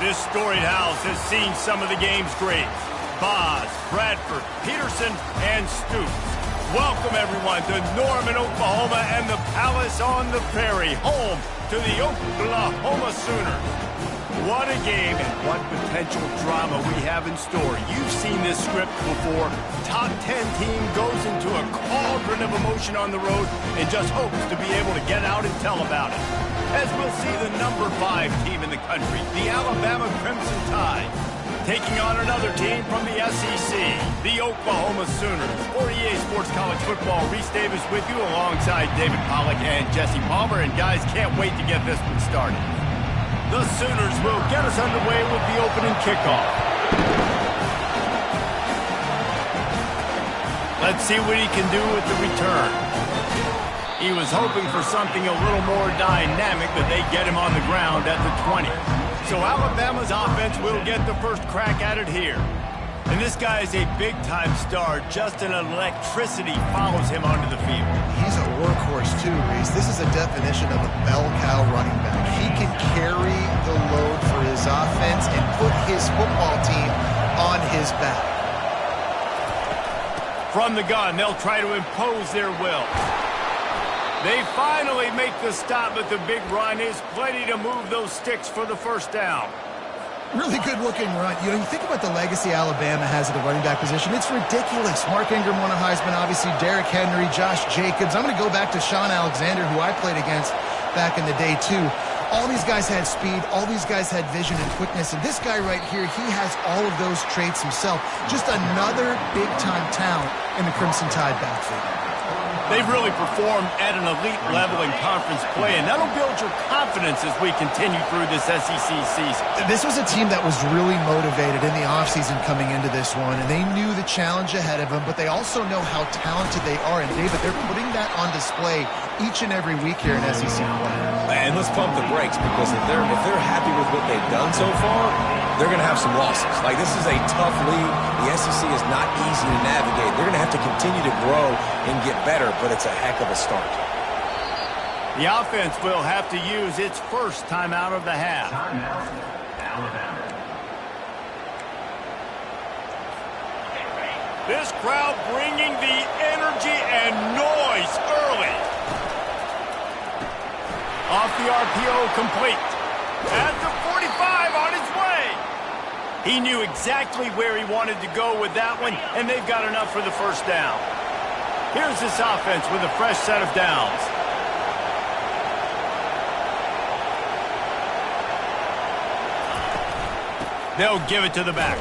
This storied house has seen some of the game's greats. Boz, Bradford, Peterson, and Stoops. Welcome, everyone, to Norman, Oklahoma, and the Palace on the Prairie, home to the Oklahoma Sooners. What a game and what potential drama we have in store. You've seen this script before. Top 10 team goes into a cauldron of emotion on the road and just hopes to be able to get out and tell about it. As we'll see the number 5 team in the country, the Alabama Crimson Tide, taking on another team from the SEC, the Oklahoma Sooners. For EA Sports College Football, Reese Davis with you alongside David Pollack and Jesse Palmer. And guys, can't wait to get this one started. The Sooners will get us underway with the opening kickoff. Let's see what he can do with the return. He was hoping for something a little more dynamic, but they get him on the ground at the 20. So Alabama's offense will get the first crack at it here. And this guy is a big-time star. Just an electricity follows him onto the field. He's a workhorse too, Reese. This is a definition of a bell cow running back. He can carry the load for his offense and put his football team on his back. From the gun, they'll try to impose their will. They finally make the stop, but the big run is plenty to move those sticks for the first down. Really good-looking run. You know, you think about the legacy Alabama has at the running back position. It's ridiculous. Mark Ingram won a Heisman, obviously. Derrick Henry, Josh Jacobs. I'm going to go back to Sean Alexander, who I played against back in the day, too. All these guys had speed. All these guys had vision and quickness. And this guy right here, he has all of those traits himself. Just another big-time talent in the Crimson Tide backfield. They've really performed at an elite level in conference play, and that'll build your confidence as we continue through this SEC season. This was a team that was really motivated in the offseason coming into this one, and they knew the challenge ahead of them, but they also know how talented they are. And, David, they're putting that on display each and every week here in SEC play. And let's pump the brakes, because if they're happy with what they've done so far, they're going to have some losses. Like, this is a tough league. The SEC is not easy to navigate. They're going to have to continue to grow and get better, but it's a heck of a start. The offense will have to use its first timeout of the half. Timeout, Alabama. This crowd bringing the energy and noise early. Off the RPO, complete. At the 45, on his way. He knew exactly where he wanted to go with that one, and they've got enough for the first down. Here's this offense with a fresh set of downs. They'll give it to the back.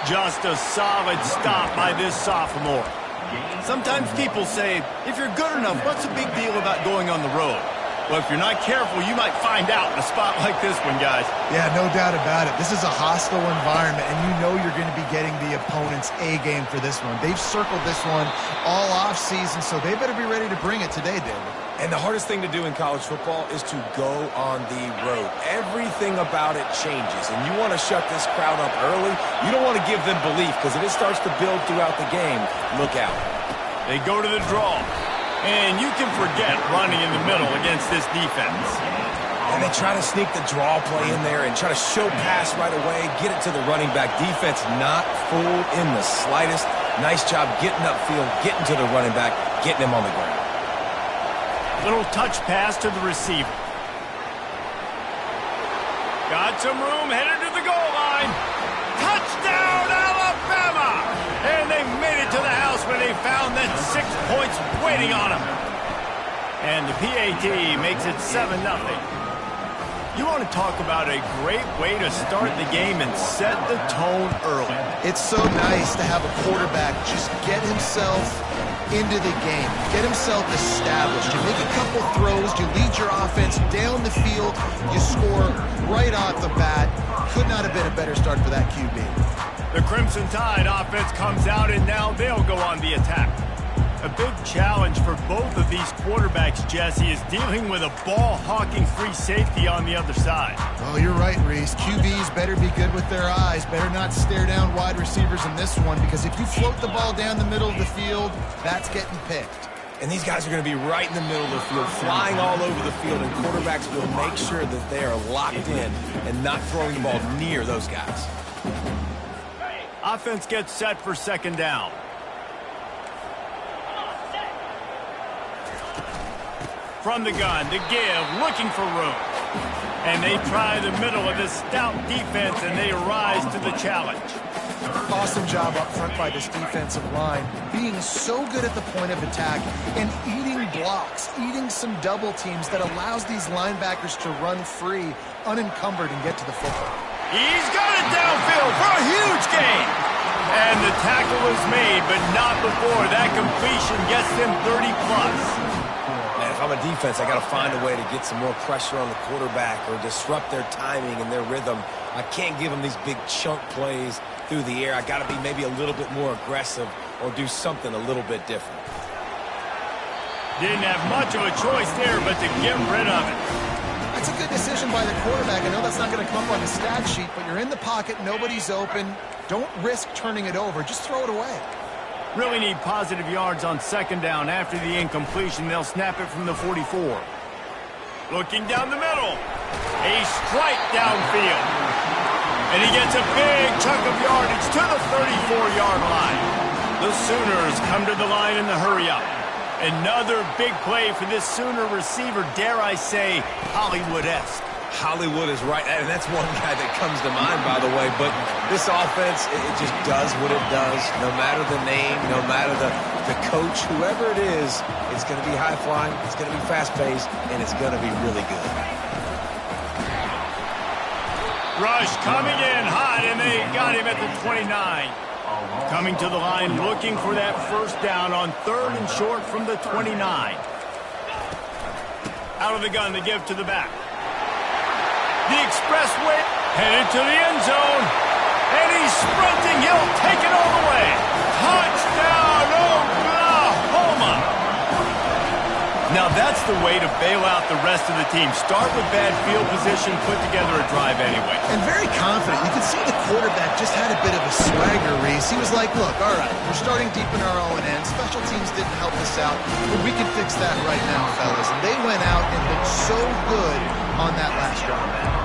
Just a solid stop by this sophomore. Sometimes people say, if you're good enough, what's the big deal about going on the road? Well, if you're not careful, you might find out in a spot like this one, guys. Yeah, no doubt about it. This is a hostile environment, and you know you're going to be getting the opponent's A-game for this one. They've circled this one all off-season, so they better be ready to bring it today, David. And the hardest thing to do in college football is to go on the road. Everything about it changes, and you want to shut this crowd up early. You don't want to give them belief, because if it starts to build throughout the game, look out. They go to the draw. And you can forget running in the middle against this defense. And they try to sneak the draw play in there and try to show pass right away, get it to the running back. Defense not fooled in the slightest. Nice job getting upfield, getting to the running back, getting him on the ground. Little touch pass to the receiver. Got some room, headed to the goal line. Touchdown, Alabama! And they made it to the house when they found that 6 points waiting on them. And the PAT makes it 7-0. You want to talk about a great way to start the game and set the tone early. It's so nice to have a quarterback just get himself into the game, get himself established. You make a couple throws, you lead your offense down the field, you score right off the bat. Could not have been a better start for that QB. The Crimson Tide offense comes out, and now they'll go on the attack. A big challenge for both of these quarterbacks, Jesse, is dealing with a ball-hawking free safety on the other side. Oh, you're right, Reese. QBs better be good with their eyes. Better not stare down wide receivers in this one, because if you float the ball down the middle of the field, that's getting picked. And these guys are going to be right in the middle of the field, flying all over the field, and quarterbacks will make sure that they are locked in and not throwing the ball near those guys. Offense gets set for second down. From the gun, the give, looking for room. And they try the middle of this stout defense, and they rise to the challenge. Awesome job up front by this defensive line, being so good at the point of attack and eating blocks, eating some double teams that allows these linebackers to run free, unencumbered, and get to the football. He's got it downfield for a huge gain. And the tackle is made, but not before that completion gets them 30+. Man, if I'm a defense, I got to find a way to get some more pressure on the quarterback or disrupt their timing and their rhythm. I can't give them these big chunk plays through the air. I got to be maybe a little bit more aggressive or do something a little bit different. Didn't have much of a choice there, but to get rid of it. That's a good decision by the quarterback. I know that's not going to come up on the stat sheet, but you're in the pocket, nobody's open. Don't risk turning it over. Just throw it away. Really need positive yards on second down. After the incompletion, they'll snap it from the 44. Looking down the middle. A strike downfield. And he gets a big chunk of yardage to the 34-yard line. The Sooners come to the line in the hurry-up. Another big play for this Sooner receiver, dare I say, Hollywood-esque. Hollywood is right, and that's one guy that comes to mind, by the way. But this offense, it just does what it does. No matter the name, no matter the coach, whoever it is, it's going to be high-flying, it's going to be fast-paced, and it's going to be really good. Rush coming in hot, and they got him at the 29. Coming to the line, looking for that first down on 3rd and short from the 29. Out of the gun, the give to the back. The expressway headed to the end zone. And he's sprinting. He'll take it all the way. Touchdown, Oklahoma! Now that's the way to bail out the rest of the team. Start with bad field position, put together a drive anyway. And very confident. You can see the quarterback just had a bit of a swagger, Reese. He was like, look, all right, we're starting deep in our own end. Special teams didn't help us out, but we can fix that right now, fellas. And they went out and looked so good on that last drive.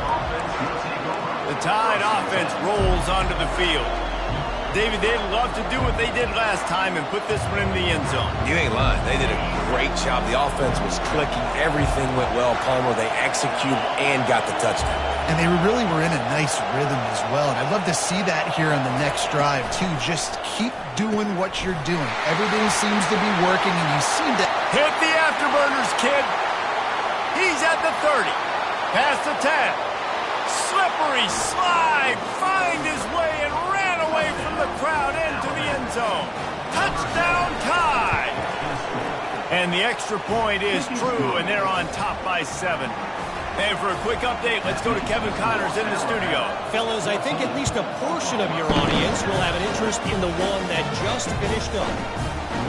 The Tide offense rolls onto the field. David, they'd love to do what they did last time and put this one in the end zone. You ain't lying. They did a great job. The offense was clicking. Everything went well, Palmer. They executed and got the touchdown. And they really were in a nice rhythm as well. And I'd love to see that here on the next drive, too. Just keep doing what you're doing. Everything seems to be working, and you seem to... Hit the afterburners, kid. He's at the 30. Past the 10. Slippery slide. Find his way and ran away from the crowd into the end zone. Touchdown Tide. And the extra point is true, and they're on top by 7. And for a quick update, let's go to Kevin Connors in the studio. Fellas, I think at least a portion of your audience will have an interest in the one that just finished up.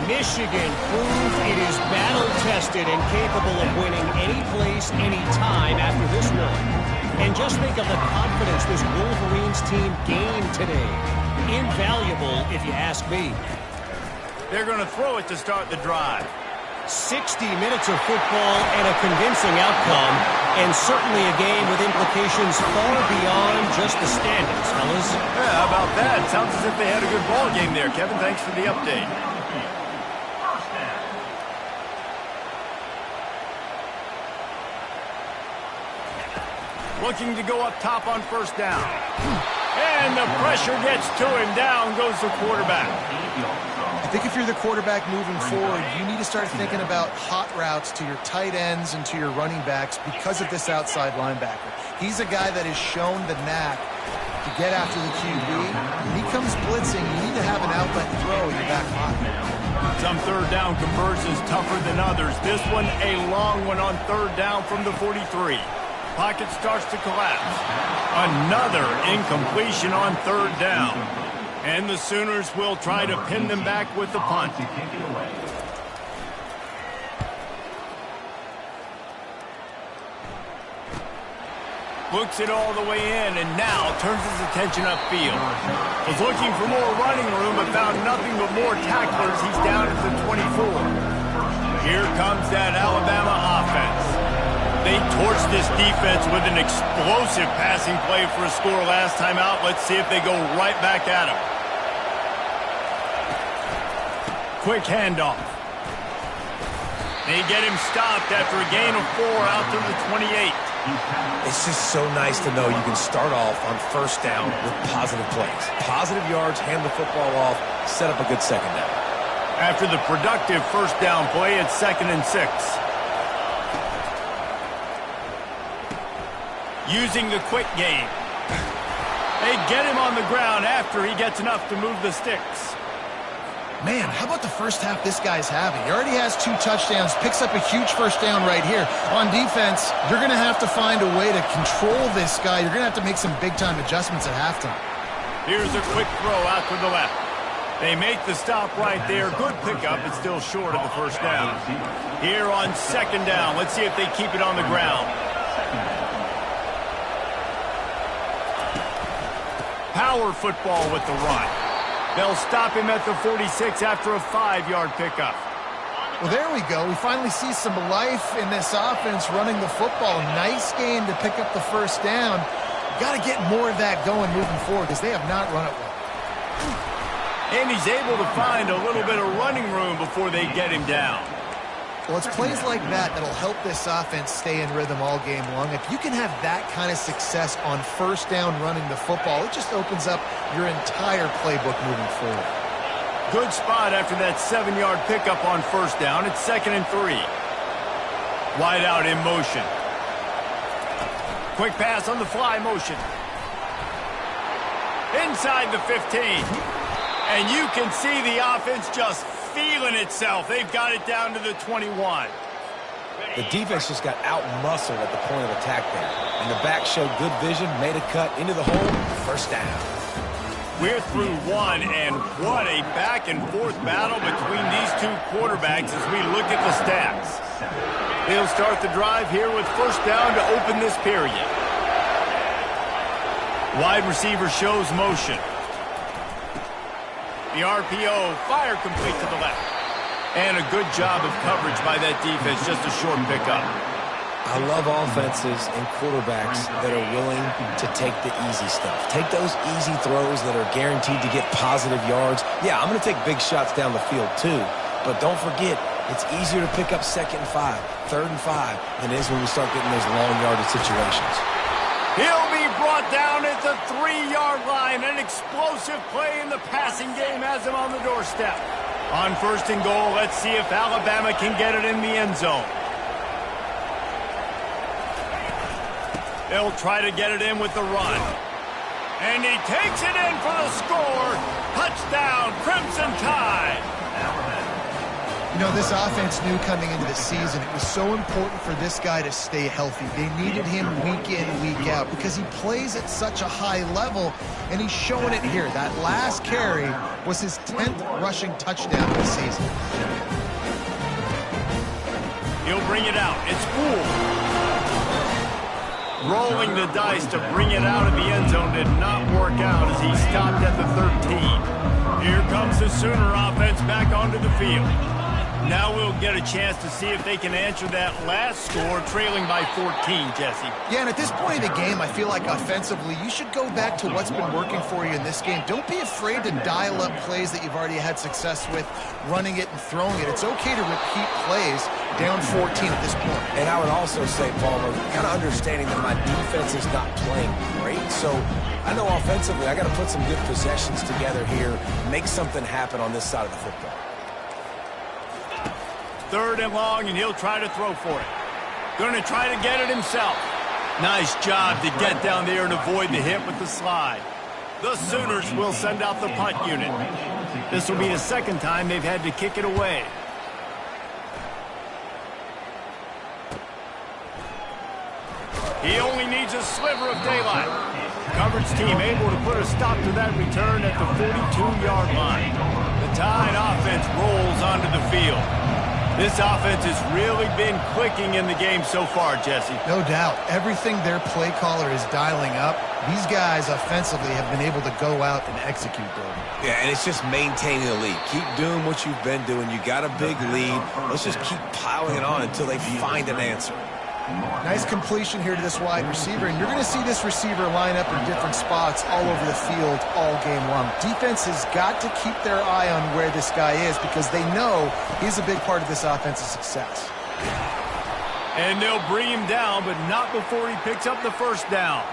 Michigan proved it is battle-tested and capable of winning any place, any time after this one. And just think of the confidence this Wolverines team gained today. Invaluable, if you ask me. They're going to throw it to start the drive. 60 minutes of football and a convincing outcome, and certainly a game with implications far beyond just the standings, fellas. Yeah, how about that? Sounds as if they had a good ball game there. Kevin, thanks for the update. Looking to go up top on first down. And the pressure gets to him. Down goes the quarterback. I think if you're the quarterback moving forward, you need to start thinking about hot routes to your tight ends and to your running backs because of this outside linebacker. He's a guy that has shown the knack to get after the QB. When he comes blitzing, you need to have an outlet throw in your back pocket. Some third down conversions tougher than others. This one a long one on third down from the 43. Pocket starts to collapse. Another incompletion on third down. And the Sooners will try to pin them back with the punt. Looks it all the way in and now turns his attention upfield. Was looking for more running room but found nothing but more tacklers. He's down at the 24. Here comes that Alabama offense. They torched this defense with an explosive passing play for a score last time out. Let's see if they go right back at him. Quick handoff. They get him stopped after a gain of 4 out to the 28. It's just so nice to know you can start off on first down with positive plays. Positive yards, hand the football off, set up a good second down. After the productive first down play, it's 2nd and 6. Using the quick game. They get him on the ground after he gets enough to move the sticks. Man, how about the first half this guy's having? He already has 2 touchdowns, picks up a huge first down right here. On defense, you're going to have to find a way to control this guy. You're going to have to make some big-time adjustments at halftime. Here's a quick throw out to the left. They make the stop right there. Good pickup. It's still short of the first down. Here on 2nd down. Let's see if they keep it on the ground. Power football with the run. They'll stop him at the 46 after a 5-yard pickup. Well, there we go. We finally see some life in this offense running the football. Nice game to pick up the first down. Got to get more of that going moving forward because they have not run it well. And he's able to find a little bit of running room before they get him down. Well, it's plays like that that'll help this offense stay in rhythm all game long. If you can have that kind of success on first down running the football, it just opens up your entire playbook moving forward. Good spot after that 7-yard pickup on first down. It's 2nd and 3. Wide out in motion. Quick pass on the fly motion. Inside the 15. And you can see the offense just feeling itself. They've got it down to the 21. The defense just got out-muscled at the point of attack there. And the back showed good vision, made a cut into the hole, first down. We're through one, and what a back-and-forth battle between these two quarterbacks as we look at the stats. They'll start the drive here with first down to open this period. Wide receiver shows motion. The RPO, fire complete to the left. And a good job of coverage by that defense, just a short pickup. I love offenses and quarterbacks that are willing to take the easy stuff. Take those easy throws that are guaranteed to get positive yards. Yeah, I'm going to take big shots down the field too. But don't forget, it's easier to pick up 2nd and 5, 3rd and 5 than it is when we start getting those long yardage situations. He'll be brought down at the 3-yard line. An explosive play in the passing game has him on the doorstep. On 1st and goal, let's see if Alabama can get it in the end zone. They'll try to get it in with the run. And he takes it in for the score. Touchdown, Crimson Tide. You know, this offense knew coming into the season it was so important for this guy to stay healthy. They needed him week in, week out because he plays at such a high level, and he's showing it here. That last carry was his 10th rushing touchdown of the season. He'll bring it out. It's Poole. Rolling the dice to bring it out of the end zone did not work out as he stopped at the 13. Here comes the Sooner offense back onto the field. Now we'll get a chance to see if they can answer that last score, trailing by 14, Jesse. Yeah, and at this point in the game, I feel like offensively, you should go back to what's been working for you in this game. Don't be afraid to dial up plays that you've already had success with, running it and throwing it. It's okay to repeat plays down 14 at this point. And I would also say, Palmer, kind of understanding that my defense is not playing great, so I know offensively I got to put some good possessions together here, make something happen on this side of the football. 3rd and long, and he'll try to throw for it. Going to try to get it himself. Nice job to get down there and avoid the hit with the slide. The Sooners will send out the punt unit. This will be the 2nd time they've had to kick it away. He only needs a sliver of daylight. Coverage team able to put a stop to that return at the 42-yard line. The Tide offense rolls onto the field. This offense has really been clicking in the game so far, Jesse. No doubt. Everything their play caller is dialing up, these guys offensively have been able to go out and execute, though. Yeah, and it's just maintaining the lead. Keep doing what you've been doing. You got a big lead. Let's just keep piling it on until they find an answer. Nice completion here to this wide receiver, and you're going to see this receiver line up in different spots all over the field all game long. Defense has got to keep their eye on where this guy is because they know he's a big part of this offense's success. And they'll bring him down, but not before he picks up the first down.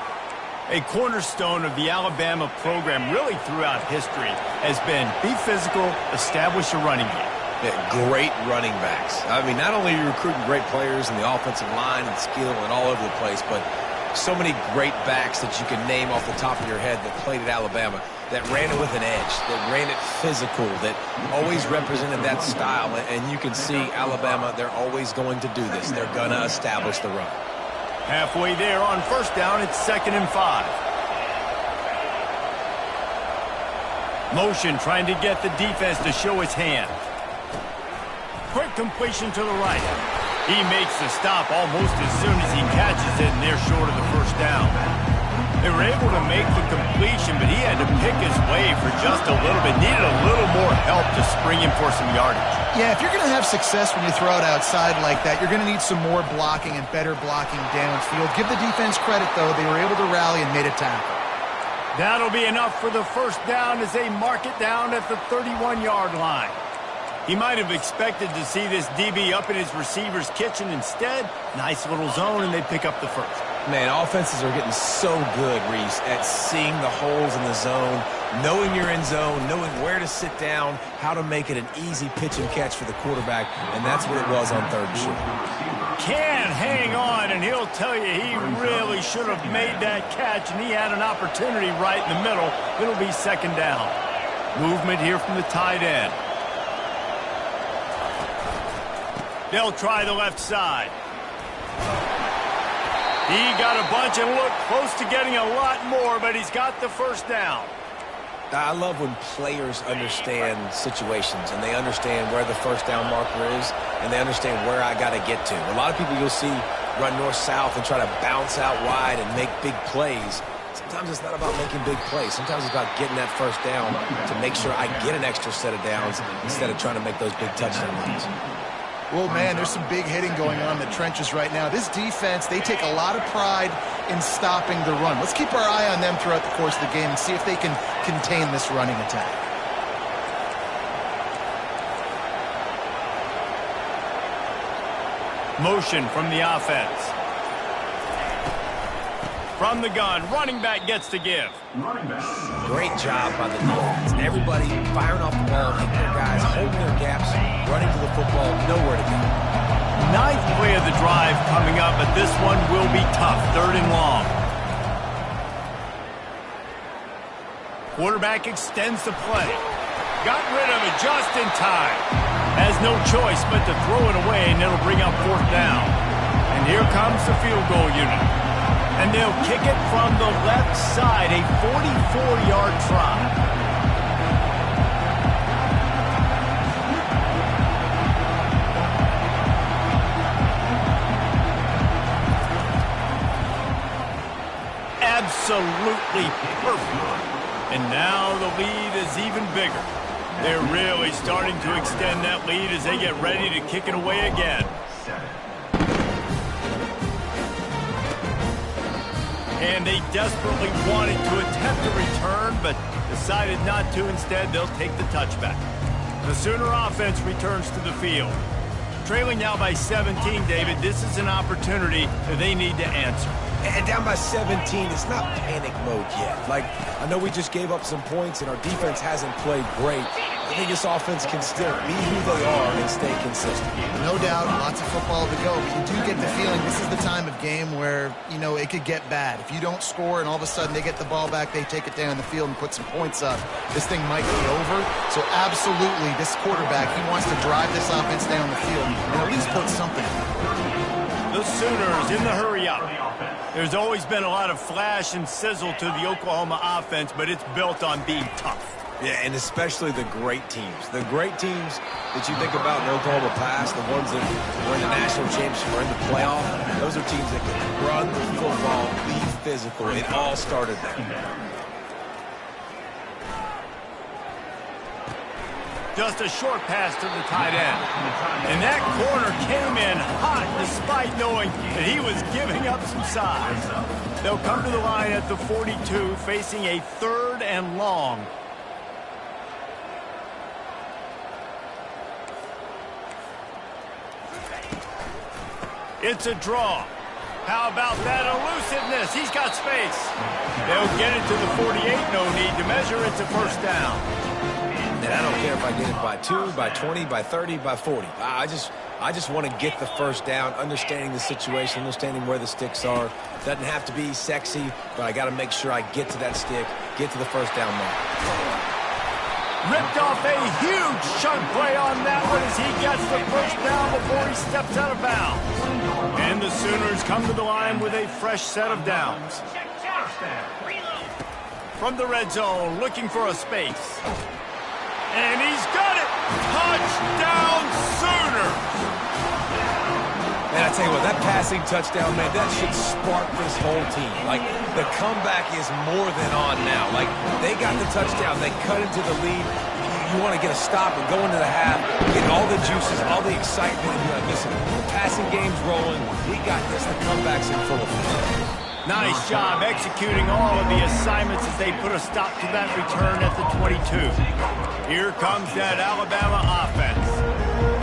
A cornerstone of the Alabama program really throughout history has been be physical, establish a running game. Yeah, great running backs. I mean, not only are you recruiting great players in the offensive line and skill and all over the place, but so many great backs that you can name off the top of your head that played at Alabama, that ran it with an edge, that ran it physical, that always represented that style. And you can see Alabama, they're always going to do this. They're going to establish the run. Halfway there on first down, it's 2nd and 5. Motion trying to get the defense to show his hand. Quick completion to the right. He makes the stop almost as soon as he catches it, and they're short of the first down. They were able to make the completion, but he had to pick his way for just a little bit. Needed a little more help to spring him for some yardage. Yeah, if you're going to have success when you throw it outside like that, you're going to need some more blocking and better blocking downfield. Give the defense credit, though. They were able to rally and made a tackle. That'll be enough for the first down as they mark it down at the 31-yard line. He might have expected to see this DB up in his receiver's kitchen. Instead, nice little zone, and they pick up the first. Man, offenses are getting so good, Reese, at seeing the holes in the zone, knowing you're in zone, knowing where to sit down, how to make it an easy pitch and catch for the quarterback, and that's what it was on 3rd and short. Can't hang on, and he'll tell you he really should have made that catch, and he had an opportunity right in the middle. It'll be 2nd down. Movement here from the tight end. They'll try the left side. He got a bunch and looked close to getting a lot more, but he's got the first down. I love when players understand situations and they understand where the first down marker is and they understand where I got to get to. A lot of people you'll see run north-south and try to bounce out wide and make big plays. Sometimes it's not about making big plays. Sometimes it's about getting that first down to make sure I get an extra set of downs instead of trying to make those big touchdown runs. Well, man, there's some big hitting going on in the trenches right now. This defense, they take a lot of pride in stopping the run. Let's keep our eye on them throughout the course of the game and see if they can contain this running attack. Motion from the offense. From the gun, running back gets to give. Great job by the defense. Everybody firing off the ball, hitting their guys, holding their gaps, running to the football, nowhere to go. 9th play of the drive coming up, but this one will be tough. 3rd and long. Quarterback extends the play. Got rid of it just in time. Has no choice but to throw it away, and it'll bring up 4th down. And here comes the field goal unit. And they'll kick it from the left side, a 44-yard try. Absolutely perfect. And now the lead is even bigger. They're really starting to extend that lead as they get ready to kick it away again. And they desperately wanted to attempt a return, but decided not to. Instead, they'll take the touchback. The Sooner offense returns to the field. Trailing now by 17, David, this is an opportunity that they need to answer. And down by 17, it's not panic mode yet. Like, I know we just gave up some points and our defense hasn't played great. I think this offense can still be who they are and stay consistent. No doubt, lots of football to go, but you do get the feeling this is the time of game where, you know, it could get bad. If you don't score and all of a sudden they get the ball back, they take it down the field and put some points up, this thing might be over. So absolutely, this quarterback, he wants to drive this offense down the field and at least put something in. The Sooners in the hurry-up. There's always been a lot of flash and sizzle to the Oklahoma offense, but it's built on being tough. Yeah, and especially the great teams. The great teams that you think about in Oklahoma past, the ones that were in the national championship or in the playoff, those are teams that can run the football, be physical. It all started there. Just a short pass to the tight end. And that corner came in hot despite knowing that he was giving up some size. They'll come to the line at the 42, facing a 3rd and long. It's a draw. How about that elusiveness? He's got space. They'll get it to the 48. No need to measure. It's a first down. And I don't care if I get it by 2, by 20, by 30, by 40. I just want to get the first down, understanding the situation, understanding where the sticks are. Doesn't have to be sexy, but I got to make sure I get to that stick, get to the first down mark. Ripped off a huge chunk play on that one as he gets the first down before he steps out of bounds. And the Sooners come to the line with a fresh set of downs. From the red zone, looking for a space. And he's got it! Touchdown, Sooners! Man, I tell you what, that passing touchdown, man, that should spark this whole team. Like, the comeback is more than on now. Like, they got the touchdown. They cut into the lead. You want to get a stop and go into the half, get all the juices, all the excitement, and be like, listen, the passing game's rolling. We got this. The comeback's in full effect. Nice job executing all of the assignments as they put a stop to that return at the 22. Here comes that Alabama offense.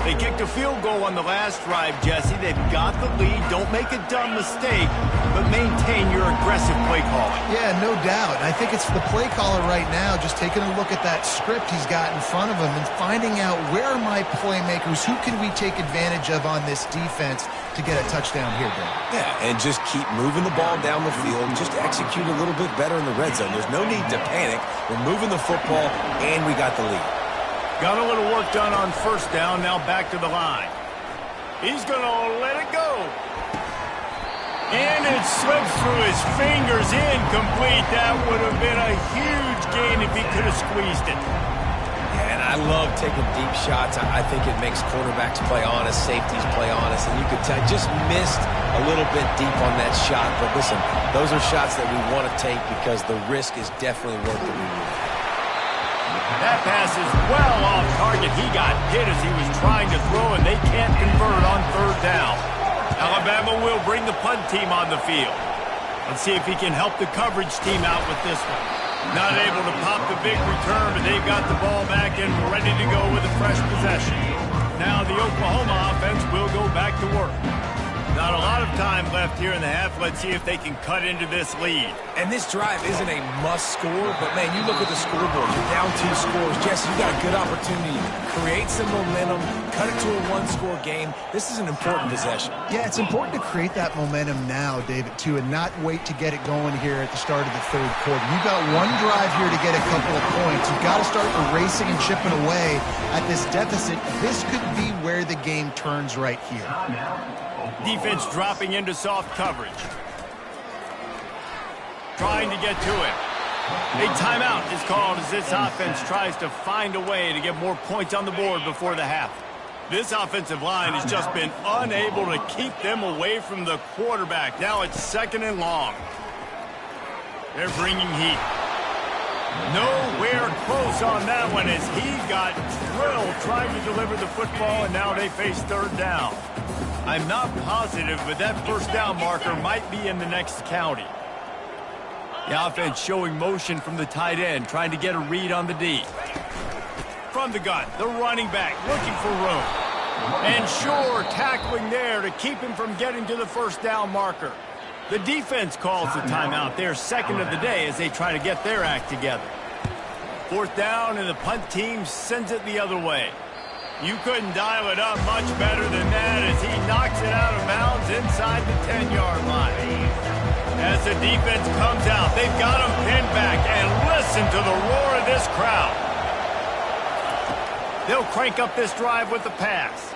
They kicked a field goal on the last drive, Jesse. They've got the lead. Don't make a dumb mistake, but maintain your aggressive play calling. Yeah, no doubt. I think it's the play caller right now just taking a look at that script he's got in front of him and finding out where are my playmakers, who can we take advantage of on this defense to get a touchdown here, Dan. Yeah, and just keep moving the ball down the field. Just execute a little bit better in the red zone. There's no need to panic. We're moving the football, and we got the lead. Got a little work done on first down, now back to the line. He's going to let it go. And it slips through his fingers, incomplete. That would have been a huge gain if he could have squeezed it. Yeah, and I love taking deep shots. I think it makes quarterbacks play honest, safeties play honest, and you could tell just missed a little bit deep on that shot. But listen, those are shots that we want to take because the risk is definitely worth the reward. That pass is well off target. He got hit as he was trying to throw, and they can't convert on third down. Alabama will bring the punt team on the field. Let's see if he can help the coverage team out with this one. Not able to pop the big return, but they've got the ball back and ready to go with a fresh possession. Now the Oklahoma offense will go back to work. Not a lot of time left here in the half. Let's see if they can cut into this lead. And this drive isn't a must score, but, man, you look at the scoreboard. You're down 2 scores. Jesse, you got a good opportunity to create some momentum, cut it to a 1-score game. This is an important possession. Yeah, it's important to create that momentum now, David, too, and not wait to get it going here at the start of the third quarter. You've got one drive here to get a couple of points. You've got to start erasing and chipping away at this deficit. This could be where the game turns right here. Defense dropping into soft coverage. Trying to get to it. A timeout is called as this offense tries to find a way to get more points on the board before the half. This offensive line has just been unable to keep them away from the quarterback. Now it's 2nd and long. They're bringing heat. Nowhere close on that one as he got drilled trying to deliver the football, and now they face third down. I'm not positive, but that first down marker might be in the next county. The offense showing motion from the tight end, trying to get a read on the D. From the gun, the running back looking for room. And sure, tackling there to keep him from getting to the first down marker. The defense calls the timeout. They're 2nd of the day as they try to get their act together. 4th down, and the punt team sends it the other way. You couldn't dial it up much better than that as he knocks it out of bounds inside the 10-yard line. As the defense comes out, they've got him pinned back, and listen to the roar of this crowd. They'll crank up this drive with the pass.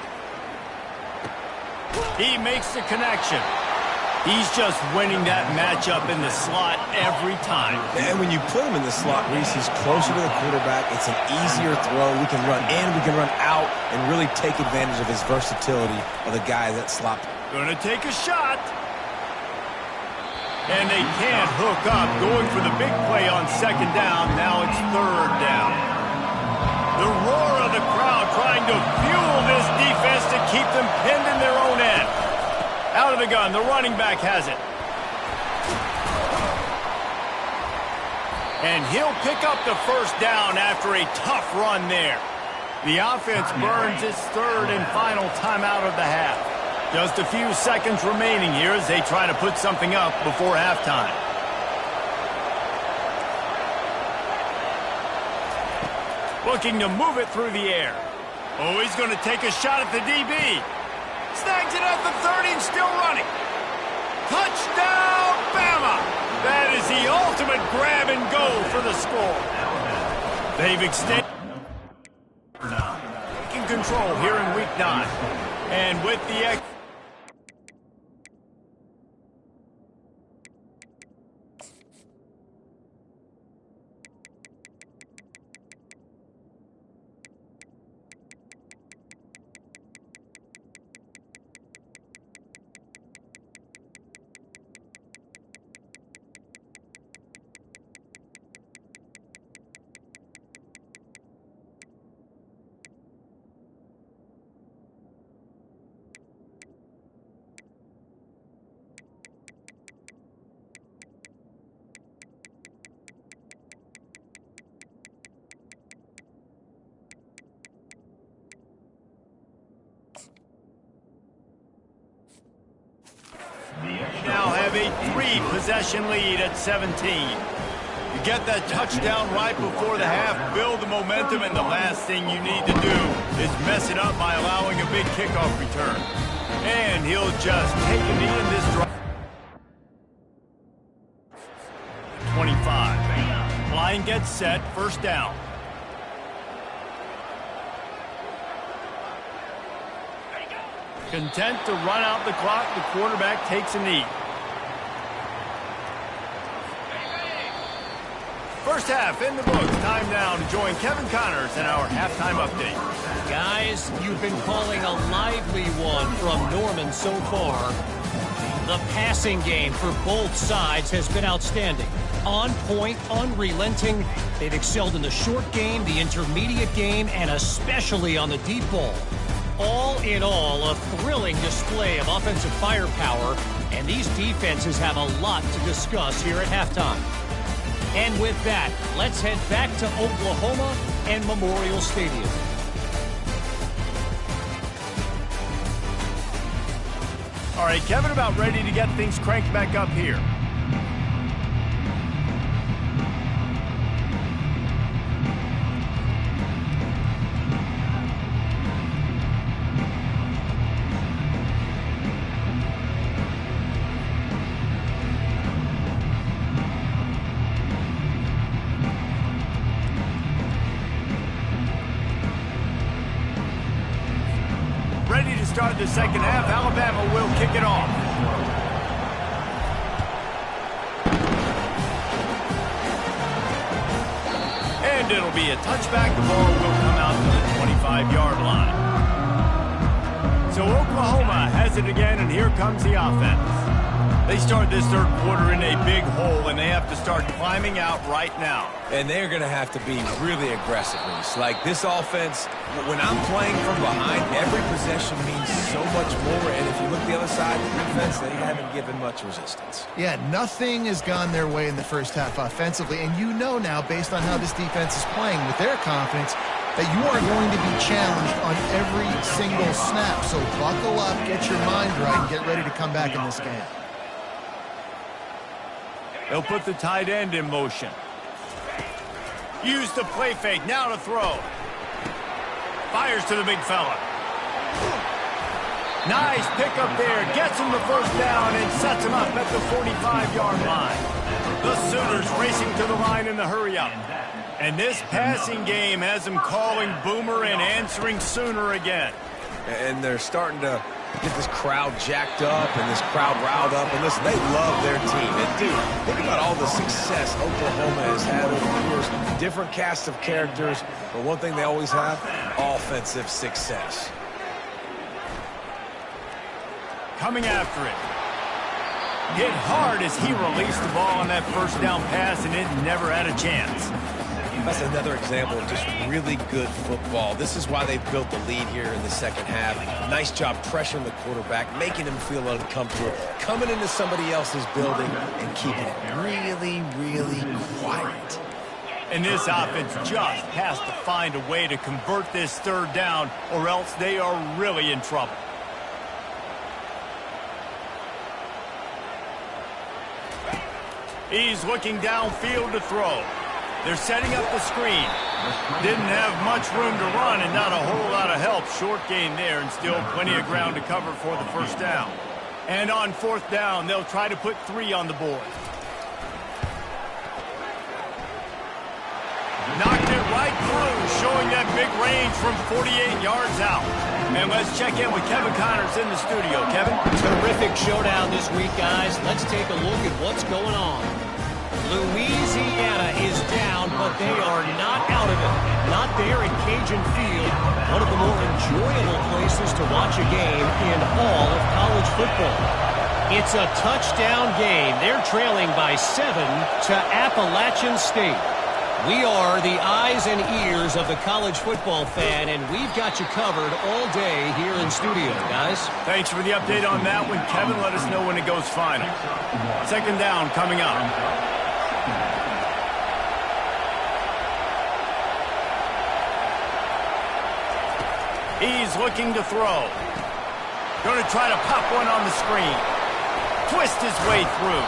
He makes the connection. He's just winning that matchup in the slot every time. And when you put him in the slot, Reese, he's closer to the quarterback. It's an easier throw. We can run in, we can run out, and really take advantage of his versatility of the guy that slot. Gonna take a shot. And they can't hook up. Going for the big play on second down. Now it's third down. The roar of the crowd trying to fuel this defense to keep them pinned in their own end. Out of the gun, the running back has it. And he'll pick up the first down after a tough run there. The offense burns its third and final timeout of the half. Just a few seconds remaining here as they try to put something up before halftime. Looking to move it through the air. Oh, he's going to take a shot at the DB. Snags it at the 30 and still running. Touchdown, Bama! That is the ultimate grab and go for the score. They've extended taking control here in week 9. And with the now have a 3-possession lead at 17. You get that touchdown right before the half, build the momentum, and the last thing you need to do is mess it up by allowing a big kickoff return. And he'll just take a knee in this drive. 25. Line gets set, first down. Content to run out the clock, the quarterback takes a knee. First half in the books. Time now to join Kevin Connors in our halftime update. Guys, you've been calling a lively one from Norman so far. The passing game for both sides has been outstanding. On point, unrelenting. They've excelled in the short game, the intermediate game, and especially on the deep ball. All in all, a thrilling display of offensive firepower, and these defenses have a lot to discuss here at halftime. And with that, let's head back to Oklahoma and Memorial Stadium. All right, Kevin, about ready to get things cranked back up here. Ready to start the second half. Alabama will kick it off. And it'll be a touchback. The ball will come out to the 25-yard line. So Oklahoma has it again, and here comes the offense. They start this third quarter in a big hole, and they have to start climbing out right now. And they're going to have to be really aggressive, Reese. Like this offense, when I'm playing from behind, every possession means so much more. And if you look the other side of the defense, they haven't given much resistance. Yeah, nothing has gone their way in the first half offensively. And you know now, based on how this defense is playing, with their confidence, that you are going to be challenged on every single snap. So buckle up, get your mind right, and get ready to come back in this game. They'll put the tight end in motion. Use the play fake, now to throw. Fires to the big fella. Nice pickup there, gets him the first down and sets him up at the 45-yard line. The Sooners racing to the line in the hurry-up. And this passing game has them calling Boomer and answering Sooner again. And they're starting to get this crowd jacked up and this crowd riled up. And listen, they love their team. And, dude, think about all the success Oklahoma has had over the years. Different cast of characters, but one thing they always have, offensive success. Coming after it. Hit hard as he released the ball on that first down pass, and it never had a chance. That's another example of just really good football. This is why they've built the lead here in the second half. Nice job pressuring the quarterback, making him feel uncomfortable, coming into somebody else's building and keeping it really, really quiet. And this offense just has to find a way to convert this third down, or else they are really in trouble. He's looking downfield to throw. They're setting up the screen. Didn't have much room to run and not a whole lot of help. Short gain there and still plenty of ground to cover for the first down. And on fourth down, they'll try to put 3 on the board. Knocked it right through, showing that big range from 48 yards out. And let's check in with Kevin Connors in the studio. Kevin? Terrific showdown this week, guys. Let's take a look at what's going on. Louisiana is down, but they are not out of it. Not there at Cajun Field, one of the more enjoyable places to watch a game in all of college football. It's a touchdown game. They're trailing by 7 to Appalachian State. We are the eyes and ears of the college football fan, and we've got you covered all day here in studio, guys. Thanks for the update on that one, Kevin. Let us know when it goes final. Second down coming up. He's looking to throw. Going to try to pop one on the screen. Twist his way through.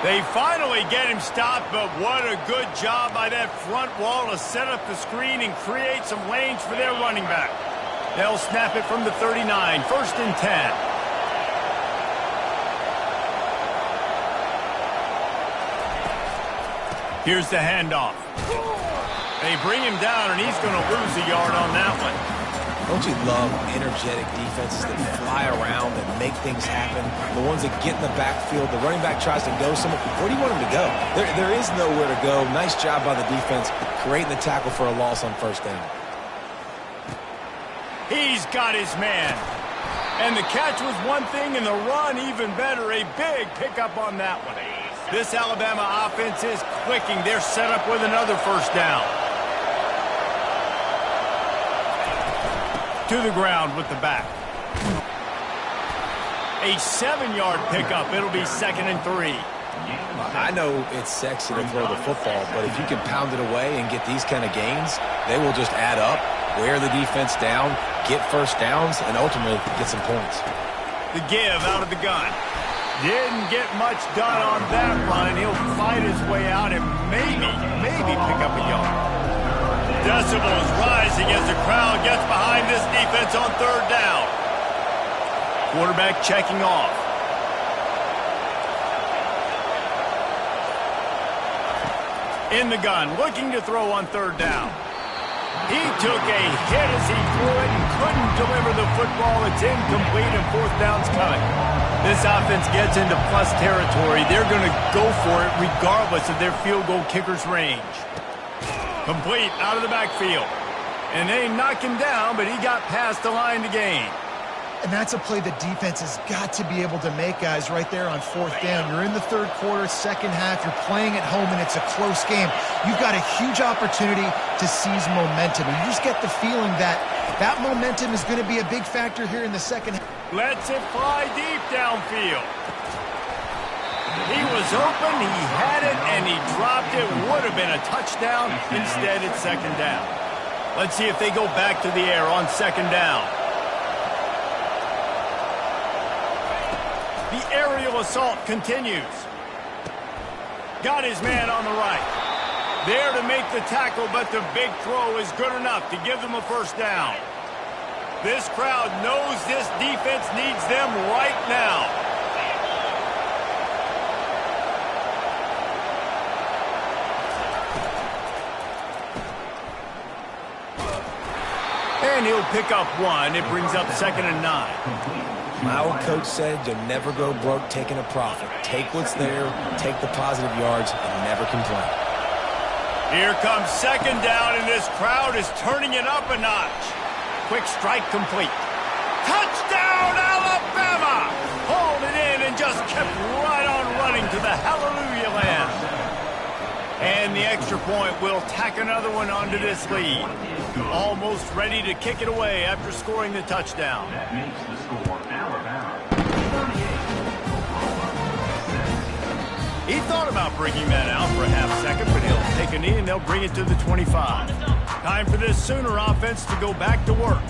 They finally get him stopped, but what a good job by that front wall to set up the screen and create some lanes for their running back. They'll snap it from the 39, 1st and 10. Here's the handoff. They bring him down, and he's going to lose a yard on that one. Don't you love energetic defenses that fly around and make things happen? The ones that get in the backfield, the running back tries to go somewhere. Where do you want him to go? There is nowhere to go. Nice job by the defense creating the tackle for a loss on first down. He's got his man. And the catch was one thing, and the run even better. A big pickup on that one. This Alabama offense is clicking. They're set up with another first down. To the ground with the back. A 7-yard pickup. It'll be 2nd and 3. I know it's sexy to throw the football, but if you can pound it away and get these kind of gains, they will just add up, wear the defense down, get first downs, and ultimately get some points. The give out of the gun. Didn't get much done on that run. He'll fight his way out and maybe pick up a yard. Decibels rising as the crowd gets behind this defense on third down. Quarterback checking off. In the gun, looking to throw on third down. He took a hit as he threw it and couldn't deliver the football. It's incomplete and fourth down's coming. This offense gets into plus territory. They're going to go for it regardless of their field goal kicker's range. Complete out of the backfield. And they knock him down, but he got past the line to gain. And that's a play the defense has got to be able to make, guys, right there on fourth down. You're in the third quarter, second half. You're playing at home, and it's a close game. You've got a huge opportunity to seize momentum. And you just get the feeling that that momentum is going to be a big factor here in the second half. Lets it fly deep downfield. He was open, he had it, and he dropped it. Would have been a touchdown. Instead, it's second down. Let's see if they go back to the air on second down. The aerial assault continues. Got his man on the right. There to make the tackle, but the big throw is good enough to give them a first down. This crowd knows this defense needs them right now. And he'll pick up one. It brings up 2nd and 9. My old coach said you'll never go broke taking a profit. Take what's there, take the positive yards, and never complain. Here comes second down, and this crowd is turning it up a notch. Quick strike complete. Touchdown, Alabama! Hauled it in and just kept right on running to the hallelujah land. And the extra point will tack another one onto this lead. Almost ready to kick it away after scoring the touchdown. That makes the score Alabama 38, Oklahoma 6. He thought about bringing that out for a half second, but he'll take a knee and they'll bring it to the 25. Time for this Sooner offense to go back to work.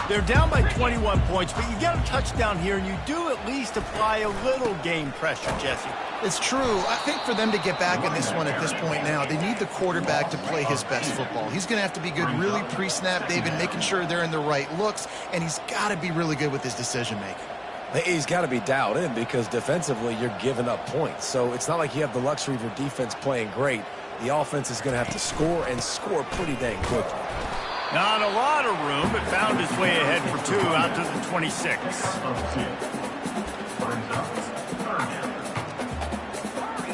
They're down by 21 points, but you get a touchdown here, and you do at least apply a little game pressure, Jesse. It's true. I think for them to get back in this one at this point now, they need the quarterback to play his best football. He's going to have to be good really pre-snap, David, making sure they're in the right looks, and he's got to be really good with his decision-making. He's got to be dialed in because defensively you're giving up points. So it's not like you have the luxury of your defense playing great. The offense is going to have to score and score pretty dang quickly. Not a lot of room, but found his way ahead for two out to the 26.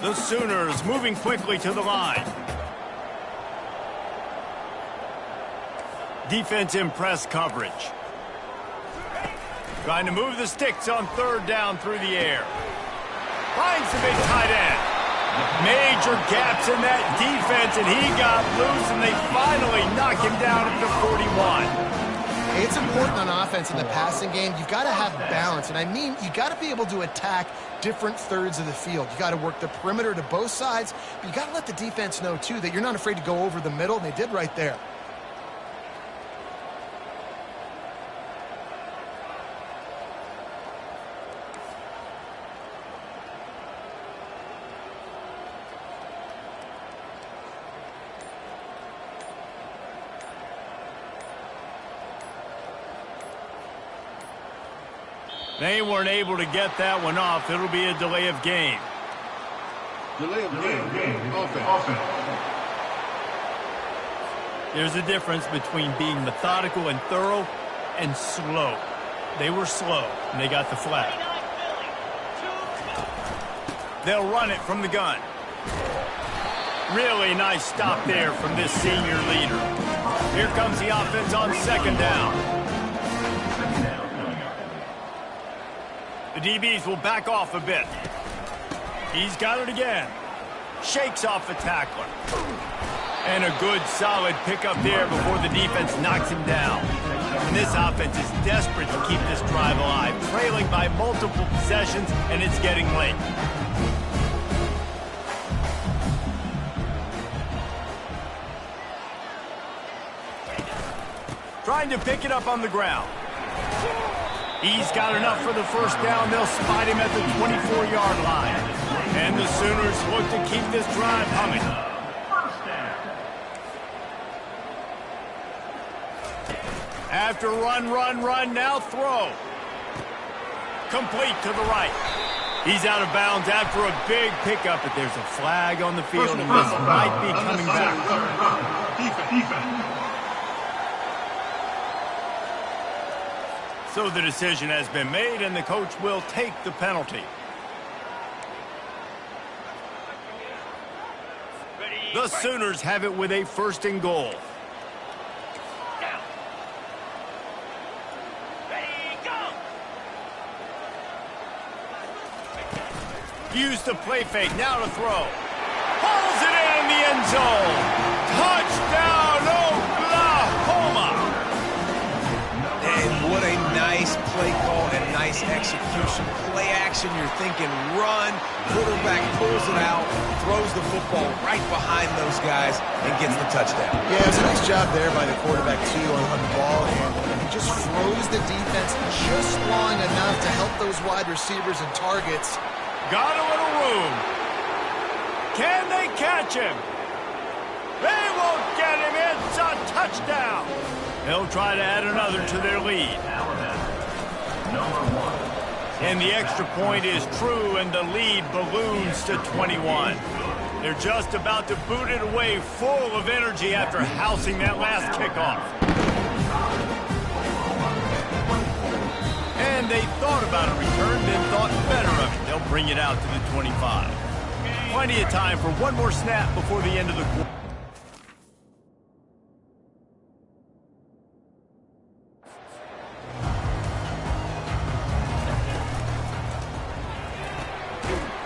The Sooners moving quickly to the line. Defense in press coverage. Trying to move the sticks on third down through the air. Finds the big tight end. Major gaps in that defense, and he got loose, and they finally knock him down at the 41. It's important on offense in the passing game. You've got to have balance, and I mean you got to be able to attack different thirds of the field. You got to work the perimeter to both sides, but you got to let the defense know, too, that you're not afraid to go over the middle, and they did right there. They weren't able to get that one off. It'll be a delay of game. Delay of game. Offense. There's a difference between being methodical and thorough and slow. They were slow, and they got the flag. They'll run it from the gun. Really nice stop there from this senior leader. Here comes the offense on second down. The DBs will back off a bit. He's got it again. Shakes off the tackler. And a good, solid pickup there before the defense knocks him down. And this offense is desperate to keep this drive alive, trailing by multiple possessions, and it's getting late. Trying to pick it up on the ground. He's got enough for the first down. They'll spot him at the 24-yard line. And the Sooners look to keep this drive humming. After run, now throw. Complete to the right. He's out of bounds after a big pickup, but there's a flag on the field, and this might be coming back. Defense. So the decision has been made, and the coach will take the penalty. The Sooners have it with a first and goal. Use the play fake, now to throw. Pulls it in the end zone. Touchdown, Oklahoma! And what a nice play call and nice execution. Play action, you're thinking run. Quarterback pulls it out, throws the football right behind those guys, and gets the touchdown. Yeah, it was a nice job there by the quarterback, too, on the ball handling. He just froze the defense just long enough to help those wide receivers and targets. Got a little room. Can they catch him? They won't get him. It's a touchdown. They'll try to add another to their lead. And the extra point is true, and the lead balloons to 21. They're just about to boot it away full of energy after housing that last kickoff. And And they thought about a return, then thought better of it. They'll bring it out to the 25. Plenty of time for one more snap before the end of the quarter.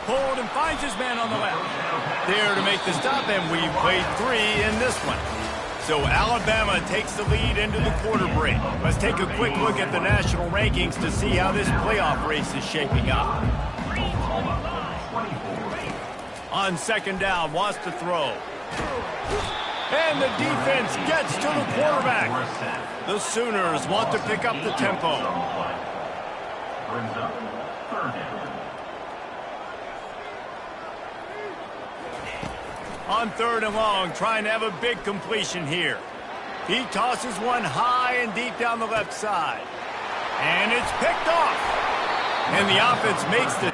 Hold and finds his man on the left. There to make the stop, and we played 3 in this one. So Alabama takes the lead into the quarter break. Let's take a quick look at the national rankings to see how this playoff race is shaping up. On second down, wants to throw. And the defense gets to the quarterback. The Sooners want to pick up the tempo. Brings up third down. On third and long, trying to have a big completion here. He tosses one high and deep down the left side. And it's picked off. And the offense makes the...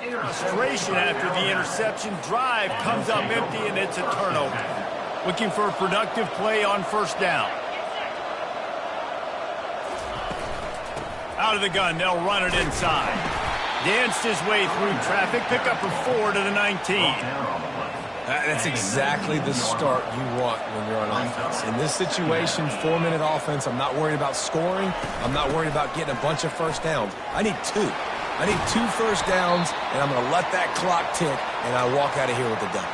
Frustration after the interception. Drive comes up empty, and it's a turnover. Looking for a productive play on first down. Out of the gun, they'll run it inside. Danced his way through traffic. Pick up a 4 to the 19. That's exactly the start you want when you're on offense. In this situation, 4-minute offense, I'm not worried about scoring. I'm not worried about getting a bunch of first downs. I need 2. I need 2 first downs, and I'm going to let that clock tick, and I walk out of here with a W.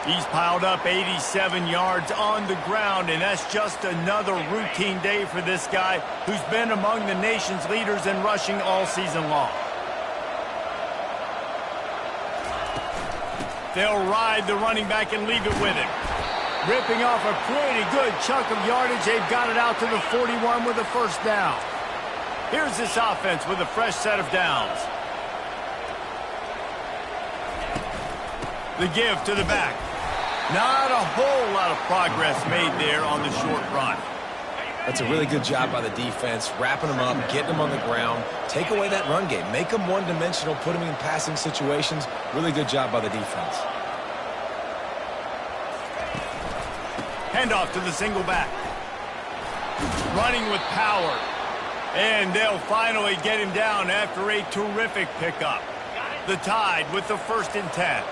He's piled up 87 yards on the ground, and that's just another routine day for this guy who's been among the nation's leaders in rushing all season long. They'll ride the running back and leave it with him. Ripping off a pretty good chunk of yardage. They've got it out to the 41 with a first down. Here's this offense with a fresh set of downs. The give to the back. Not a whole lot of progress made there on the short run. That's a really good job by the defense, wrapping them up, getting them on the ground. Take away that run game. Make them one-dimensional, put them in passing situations. Really good job by the defense. Handoff to the single back. Running with power. And they'll finally get him down after a terrific pickup. The Tide with the 1st and 10.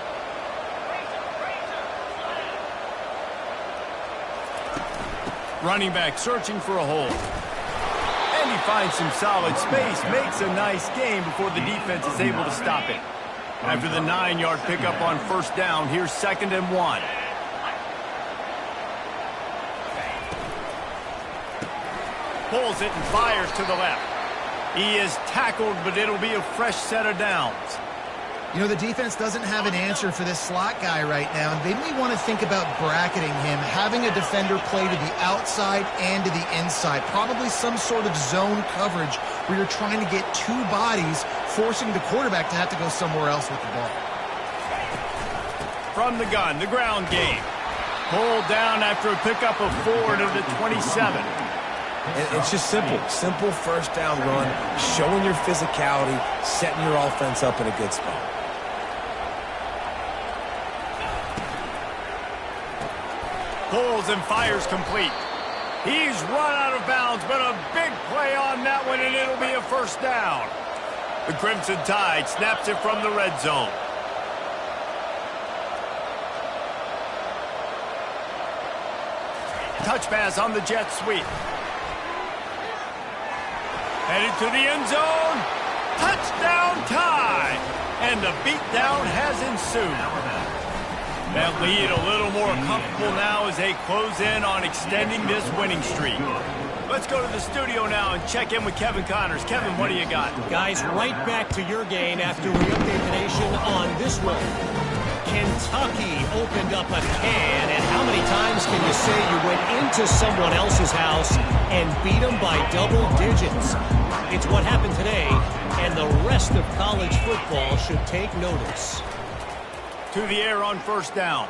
Running back searching for a hole. And he finds some solid space, makes a nice gain before the defense is able to stop it. After the 9-yard pickup on first down, here's 2nd and 1. Pulls it and fires to the left. He is tackled, but it'll be a fresh set of downs. You know, the defense doesn't have an answer for this slot guy right now, and they may want to think about bracketing him, having a defender play to the outside and to the inside. Probably some sort of zone coverage where you're trying to get 2 bodies, forcing the quarterback to have to go somewhere else with the ball. From the gun, the ground game. Pulled down after a pickup of 4 to the 27. And it's just simple. Simple first down run, showing your physicality, setting your offense up in a good spot. Pulls and fires complete. He's run out of bounds, but a big play on that one, and it'll be a first down. The Crimson Tide snaps it from the red zone. Touch pass on the jet sweep. Headed to the end zone. Touchdown tie. And the beatdown has ensued. That lead a little more comfortable now as they close in on extending this winning streak. Let's go to the studio now and check in with Kevin Connors. Kevin, what do you got? Guys, right back to your game after we update the nation on this one. Kentucky opened up a can, and how many times can you say you went into someone else's house and beat them by double digits? It's what happened today, and the rest of college football should take notice. To the air on first down.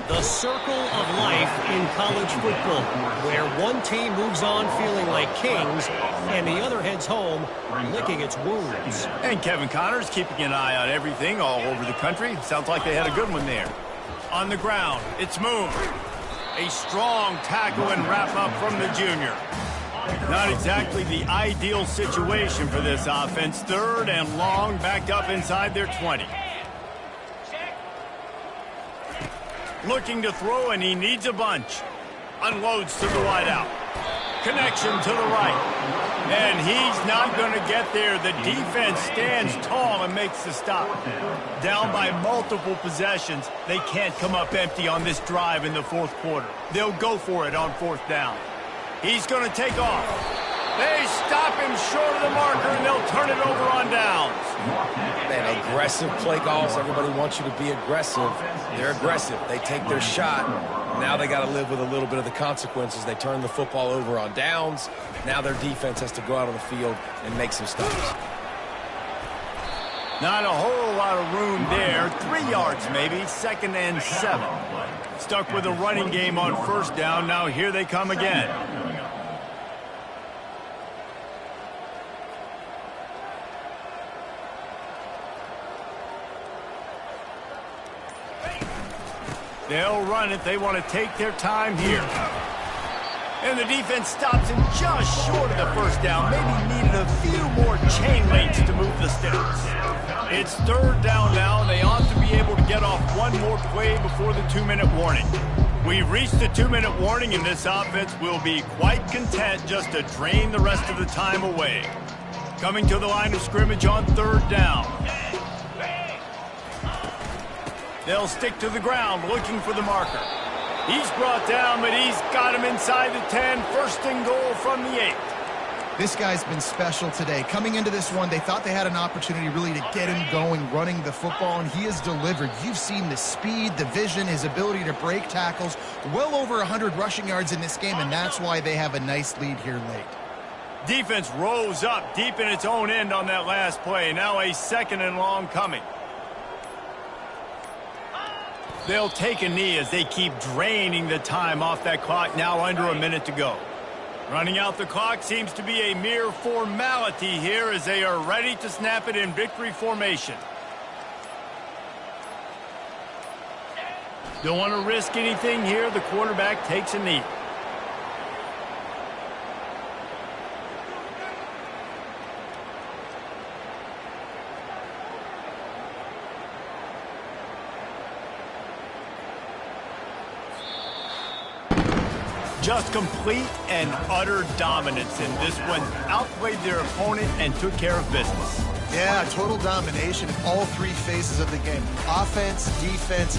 The circle of life in college football, where one team moves on feeling like kings and the other heads home licking its wounds. And Kevin Connors keeping an eye on everything all over the country. Sounds like they had a good one there. On the ground, it's Moon. A strong tackle and wrap up from the junior. Not exactly the ideal situation for this offense. Third and long, backed up inside their 20. Looking to throw, and he needs a bunch. Unloads to the wideout. Connection to the right. And he's not going to get there. The defense stands tall and makes the stop. Down by multiple possessions. They can't come up empty on this drive in the fourth quarter. They'll go for it on fourth down. He's going to take off. They stop him short of the marker, and they'll turn it over on downs. Man, aggressive play calls. Everybody wants you to be aggressive. They're aggressive. They take their shot. Now they got to live with a little bit of the consequences. They turn the football over on downs. Now their defense has to go out on the field and make some stops. Not a whole lot of room there. 3 yards maybe. 2nd and 7. Stuck with a running game on first down. Now here they come again. They'll run it. They want to take their time here. And the defense stops him just short of the first down. Maybe needed a few more chain links to move the sticks. It's third down now, and they ought to be able to get off one more play before the 2-minute warning. We've reached the 2-minute warning, and this offense will be quite content just to drain the rest of the time away. Coming to the line of scrimmage on third down. They'll stick to the ground looking for the marker. He's brought down, but he's got him inside the 10. 1st and goal from the 8. This guy's been special today. Coming into this one, they thought they had an opportunity really to get him going, running the football, and he has delivered. You've seen the speed, the vision, his ability to break tackles. Well over 100 rushing yards in this game, and that's why they have a nice lead here late. Defense rose up deep in its own end on that last play. Now a 2nd and long coming. They'll take a knee as they keep draining the time off that clock, now under a minute to go. Running out the clock seems to be a mere formality here as they are ready to snap it in victory formation. Don't want to risk anything here. The quarterback takes a knee. Just complete and utter dominance in this one. Outplayed their opponent and took care of business. Yeah, total domination in all 3 phases of the game. Offense, defense,